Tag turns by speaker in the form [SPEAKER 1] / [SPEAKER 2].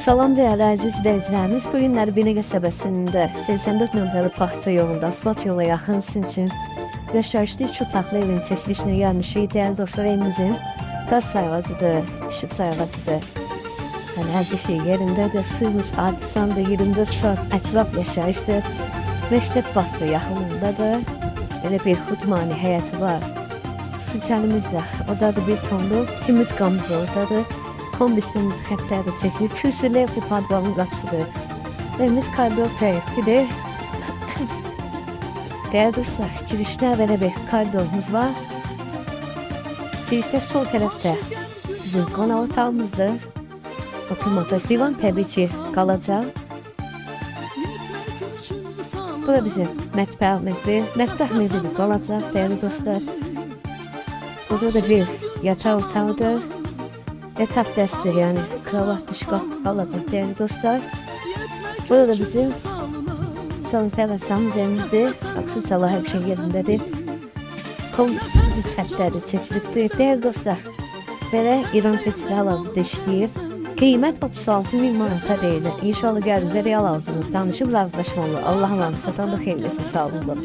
[SPEAKER 1] Salam değerli əziz izləyicilərimiz. Bu günlər Binə qəsəbəsində 84 nömrəli parkça yolunda asfalt yola yaxın sizin üçün yaşayışlı 3 otaqlı evin çəkilişinə gəlmişik. Değerli dostlar, evimizin qaz sayğacıdır, işıq sayğacıdır. Yəni hər bir şey yerindədir. Suyumuz artisandır, 24 saat ətraf yaşayışdır. Məktəb bağça yaxınındadır. Elə bir xudmani həyəti var. Su çəlimizdə, oradadır bir tonluq, kimit qamız oradadır. Kombisimiz xəttləri çəkilib, kürsülü evli padvalın qapısıdır. Evimiz koridor proyektidir. Değerli dostlar, girişdə belə bir koridorumuz var. Girişdə sol tərəfdə bizim qonaq otağımızdır. Oturmaqda divan təbii ki qalacaq. Bu da bizim mətbəximizdir. Mətbəximizdir qalacaq değerli dostlar. Burada da bir yataq otağıdır. Yatak dəsti, yani kravat, şkaf alacaq değerli dostlar. Burada da bizim saniter ve sanucemizdir. Aksesuarlar her şey yerindədir. Kombisimiz xəttləri çəkilibdir. Değerli dostlar, belə İran peçləri hal-hazırda işləyir. Qiymət 36.000 manata deyilir. İnşallah gəldisə real alsınız. Danışıb razılaşmalı. Allah'ın satan da xeyirləsin, sağ olun.